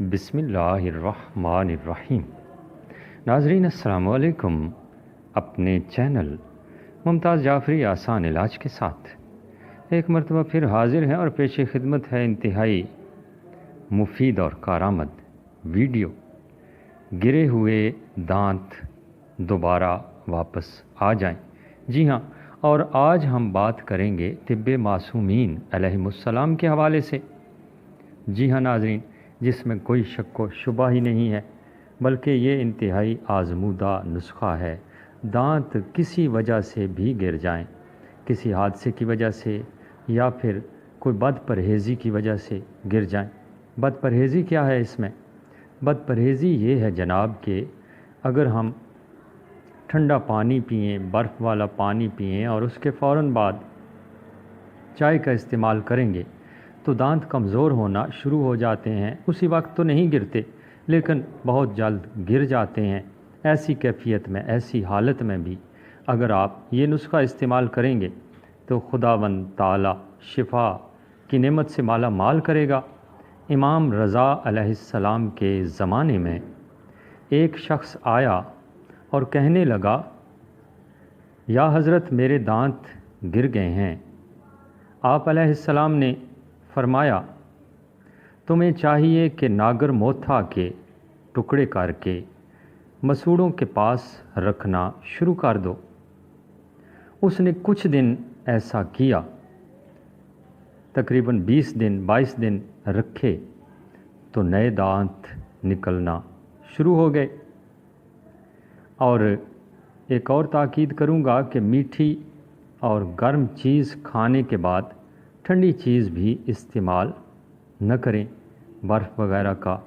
بسم اللہ الرحمن الرحیم۔ ناظرین السلام علیکم۔ اپنے چینل ممتاز جعفری آسان علاج کے ساتھ ایک مرتبہ پھر حاضر ہیں اور پیش خدمت ہے انتہائی مفید اور کارآمد ویڈیو، گرے ہوئے دانت دوبارہ واپس آ جائیں۔ جی ہاں، اور آج ہم بات کریں گے طب معصومین علیہم السلام کے حوالے سے۔ جی ہاں ناظرین، جس میں کوئی شک و شبہ ہی نہیں ہے، بلکہ یہ انتہائی آزمودہ نسخہ ہے۔ دانت کسی وجہ سے بھی گر جائیں، کسی حادثے کی وجہ سے یا پھر کوئی بد پرہیزی کی وجہ سے گر جائیں۔ بد پرہیزی کیا ہے اس میں؟ بد پرہیزی یہ ہے جناب کہ اگر ہم ٹھنڈا پانی پئیں، برف والا پانی پئیں اور اس کے فوراً بعد چائے کا استعمال کریں گے تو دانت کمزور ہونا شروع ہو جاتے ہیں۔ اسی وقت تو نہیں گرتے لیکن بہت جلد گر جاتے ہیں۔ ایسی کیفیت میں، ایسی حالت میں بھی اگر آپ یہ نسخہ استعمال کریں گے تو خداوند تعالی شفا کی نعمت سے مالا مال کرے گا۔ امام رضا علیہ السلام کے زمانے میں ایک شخص آیا اور کہنے لگا، یا حضرت میرے دانت گر گئے ہیں۔ آپ علیہ السلام نے فرمایا، تمہیں چاہیے کہ ناگر موتھا کے ٹکڑے کر کے مسوڑوں کے پاس رکھنا شروع کر دو۔ اس نے کچھ دن ایسا کیا، تقریباً 20 دن 22 دن رکھے تو نئے دانت نکلنا شروع ہو گئے۔ اور ایک اور تاکید کروں گا کہ میٹھی اور گرم چیز کھانے کے بعد ٹھنڈی چیز بھی استعمال نہ کریں، برف وغیرہ کا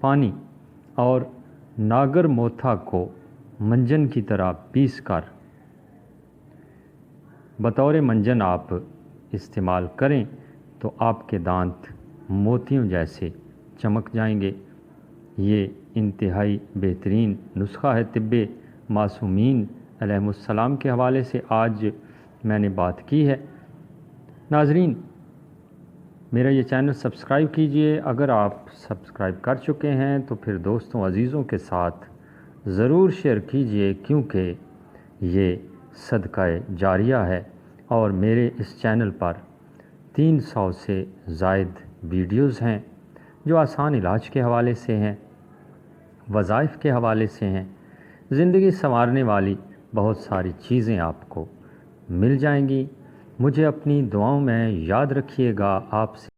پانی، اور ناگر موتھا کو منجن کی طرح پیس کر بطور منجن آپ استعمال کریں تو آپ کے دانت موتیوں جیسے چمک جائیں گے۔ یہ انتہائی بہترین نسخہ ہے طب معصومین علیہم السلام کے حوالے سے آج میں نے بات کی ہے۔ ناظرین، میرا یہ چینل سبسکرائب کیجئے۔ اگر آپ سبسکرائب کر چکے ہیں تو پھر دوستوں عزیزوں کے ساتھ ضرور شیئر کیجئے، کیونکہ یہ صدقہ جاریہ ہے اور میرے اس چینل پر 300 سے زائد ویڈیوز ہیں جو آسان علاج کے حوالے سے ہیں، وظائف کے حوالے سے ہیں، زندگی سنوارنے والی بہت ساری چیزیں آپ کو مل جائیں گی۔ مجھے اپنی دعاؤں میں یاد رکھیے گا۔ آپ سے